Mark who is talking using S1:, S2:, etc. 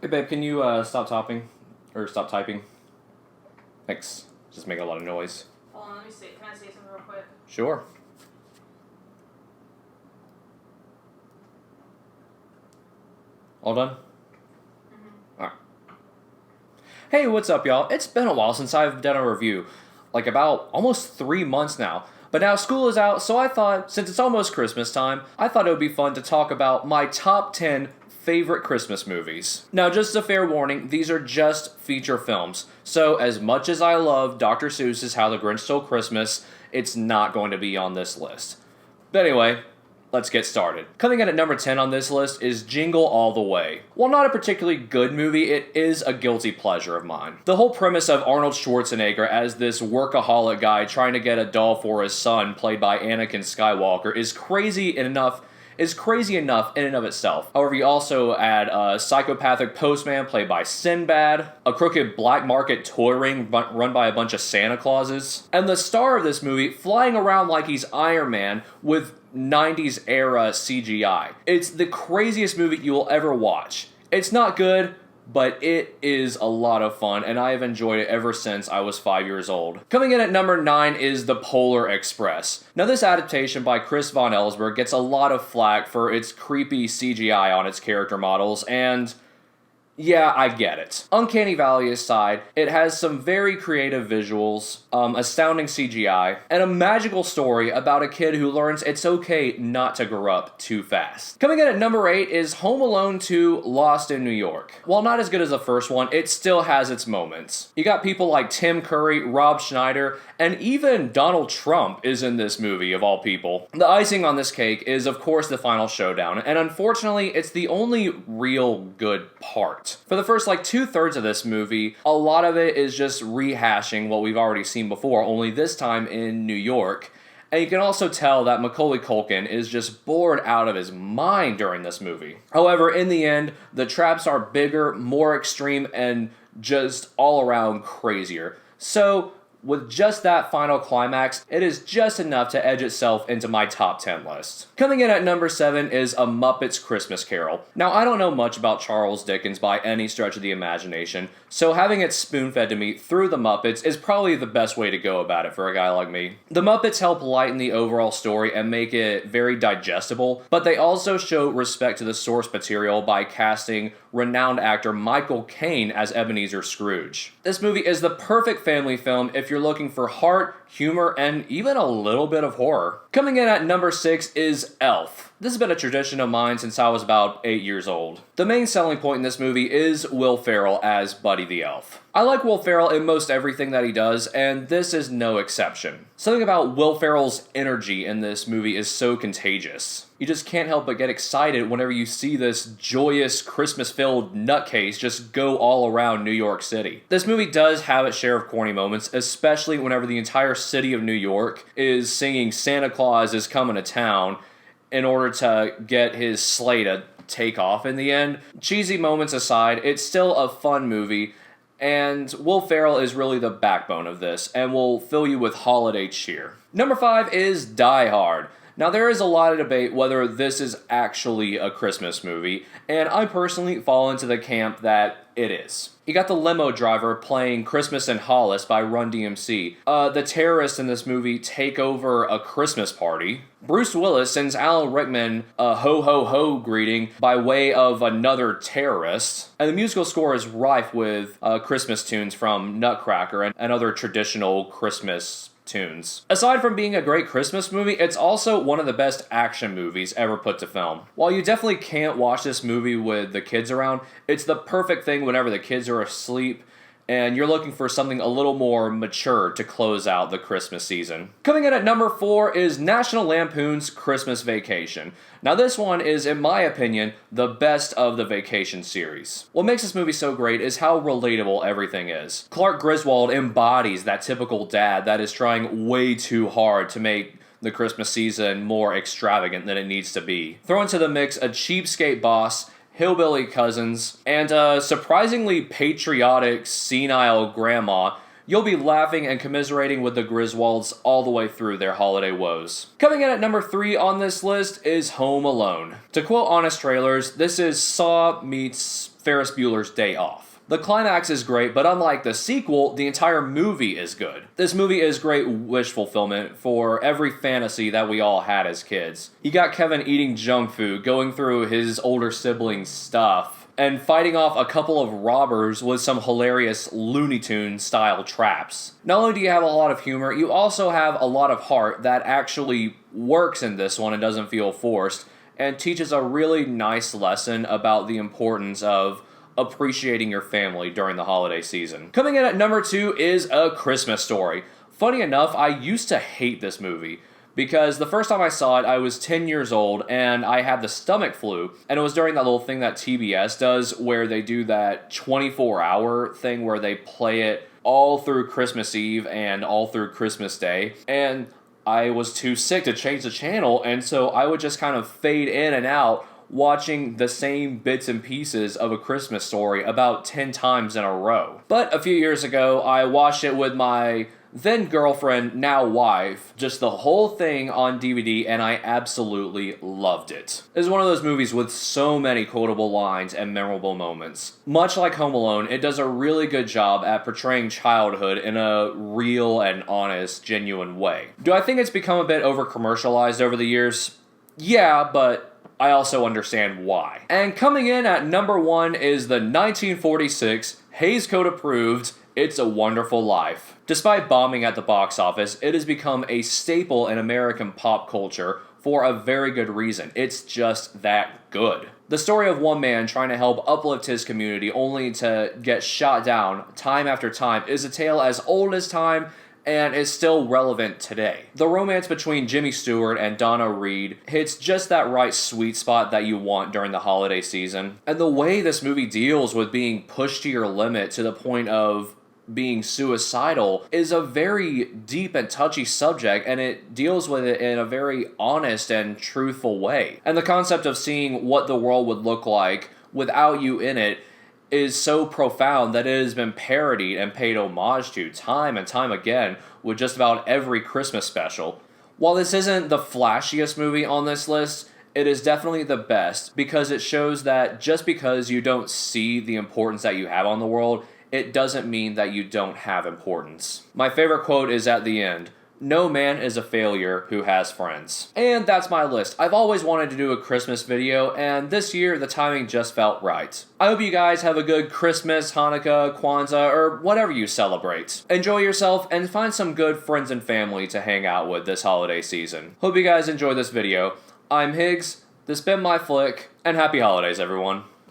S1: Hey babe, can you stop typing? Or stop typing? Thanks. Just making a lot of noise.
S2: Hold on, let me see. Can I say something real quick?
S1: Sure. All done? Alright. Hey, what's up, y'all? It's been a while since I've done a review. Like about almost 3 months now. But now school is out, so I thought, since it's almost Christmas time, I thought it would be fun to talk about my top 10 favorite Christmas movies. Now, just a fair warning, these are just feature films. So, as much as I love Dr. Seuss's How the Grinch Stole Christmas, it's not going to be on this list. But anyway, let's get started. Coming in at number 10 on this list is Jingle All the Way. While not a particularly good movie, it is a guilty pleasure of mine. The whole premise of Arnold Schwarzenegger as this workaholic guy trying to get a doll for his son, played by Anakin Skywalker, is crazy enough in and of itself. However, you also add a psychopathic postman played by Sinbad, a crooked black market toy ring run by a bunch of Santa Clauses, and the star of this movie flying around like he's Iron Man with 90s era CGI. It's the craziest movie you will ever watch. It's not good, but it is a lot of fun, and I have enjoyed it ever since I was 5 years old. Coming in at number 9 is The Polar Express. Now, this adaptation by Chris Von Ellsberg gets a lot of flack for its creepy CGI on its character models, and yeah, I get it. Uncanny Valley aside, it has some very creative visuals, astounding CGI, and a magical story about a kid who learns it's okay not to grow up too fast. Coming in at number 8 is Home Alone 2: Lost in New York. While not as good as the first one, it still has its moments. You got people like Tim Curry, Rob Schneider, and even Donald Trump is in this movie, of all people. The icing on this cake is, of course, the final showdown, and unfortunately, it's the only real good part. For the first, 2/3 of this movie, a lot of it is just rehashing what we've already seen before, only this time in New York. And you can also tell that Macaulay Culkin is just bored out of his mind during this movie. However, in the end, the traps are bigger, more extreme, and just all around crazier. So, with just that final climax, it is just enough to edge itself into my top 10 list. Coming in at number 7 is A Muppet's Christmas Carol. Now, I don't know much about Charles Dickens by any stretch of the imagination, so having it spoon-fed to me through the Muppets is probably the best way to go about it for a guy like me. The Muppets help lighten the overall story and make it very digestible, but they also show respect to the source material by casting renowned actor Michael Caine as Ebenezer Scrooge. This movie is the perfect family film if you're looking for heart, humor, and even a little bit of horror. Coming in at number 6 is Elf. This has been a tradition of mine since I was about 8 years old. The main selling point in this movie is Will Ferrell as Buddy the Elf. I like Will Ferrell in most everything that he does, and this is no exception. Something about Will Ferrell's energy in this movie is so contagious. You just can't help but get excited whenever you see this joyous, Christmas-filled nutcase just go all around New York City. This movie does have its share of corny moments, especially whenever the entire city of New York is singing Santa Claus is Coming to Town in order to get his sleigh to take off in the end. Cheesy moments aside, it's still a fun movie, and Will Ferrell is really the backbone of this, and will fill you with holiday cheer. Number 5 is Die Hard. Now, there is a lot of debate whether this is actually a Christmas movie, and I personally fall into the camp that it is. You got the limo driver playing Christmas in Hollis by Run DMC. The terrorists in this movie take over a Christmas party. Bruce Willis sends Alan Rickman a ho-ho-ho greeting by way of another terrorist. And the musical score is rife with Christmas tunes from Nutcracker and other traditional Christmas tunes. Aside from being a great Christmas movie, it's also one of the best action movies ever put to film. While you definitely can't watch this movie with the kids around, it's the perfect thing whenever the kids are asleep and you're looking for something a little more mature to close out the Christmas season. Coming in at number 4 is National Lampoon's Christmas Vacation. Now, this one is, in my opinion, the best of the Vacation series. What makes this movie so great is how relatable everything is. Clark Griswold embodies that typical dad that is trying way too hard to make the Christmas season more extravagant than it needs to be. Throw into the mix a cheapskate boss, hillbilly cousins, and a surprisingly patriotic, senile grandma you'll be laughing and commiserating with the Griswolds all the way through their holiday woes. Coming in at number 3 on this list is Home Alone. To quote Honest Trailers, this is Saw meets Ferris Bueller's Day Off. The climax is great, but unlike the sequel, the entire movie is good. This movie is great wish fulfillment for every fantasy that we all had as kids. You got Kevin eating junk food, going through his older siblings' stuff, and fighting off a couple of robbers with some hilarious Looney Tunes style traps. Not only do you have a lot of humor, you also have a lot of heart that actually works in this one and doesn't feel forced, and teaches a really nice lesson about the importance of appreciating your family during the holiday season. Coming in at number 2 is A Christmas Story. Funny enough, I used to hate this movie because the first time I saw it, I was 10 years old and I had the stomach flu, and it was during that little thing that TBS does where they do that 24-hour thing where they play it all through Christmas Eve and all through Christmas Day, and I was too sick to change the channel, and so I would just kind of fade in and out watching the same bits and pieces of A Christmas Story about 10 times in a row. But a few years ago, I watched it with my then girlfriend, now wife, just the whole thing on DVD, and I absolutely loved it. It's one of those movies with so many quotable lines and memorable moments. Much like Home Alone, it does a really good job at portraying childhood in a real and honest, genuine way. Do I think it's become a bit over-commercialized over the years? Yeah, but I also understand why. And coming in at number 1 is the 1946 Hays Code approved It's a Wonderful Life. Despite bombing at the box office, it has become a staple in American pop culture for a very good reason. It's just that good. The story of one man trying to help uplift his community only to get shot down time after time is a tale as old as time and is still relevant today. The romance between Jimmy Stewart and Donna Reed hits just that right sweet spot that you want during the holiday season. And the way this movie deals with being pushed to your limit to the point of being suicidal is a very deep and touchy subject, and it deals with it in a very honest and truthful way. And the concept of seeing what the world would look like without you in it is so profound that it has been parodied and paid homage to time and time again with just about every Christmas special. While this isn't the flashiest movie on this list, it is definitely the best because it shows that just because you don't see the importance that you have on the world, it doesn't mean that you don't have importance. My favorite quote is at the end: "No man is a failure who has friends." And that's my list. I've always wanted to do a Christmas video, and this year the timing just felt right. I hope you guys have a good Christmas, Hanukkah, Kwanzaa, or whatever you celebrate. Enjoy yourself and find some good friends and family to hang out with this holiday season. Hope you guys enjoyed this video. I'm Higgs, this has been my flick, and happy holidays everyone.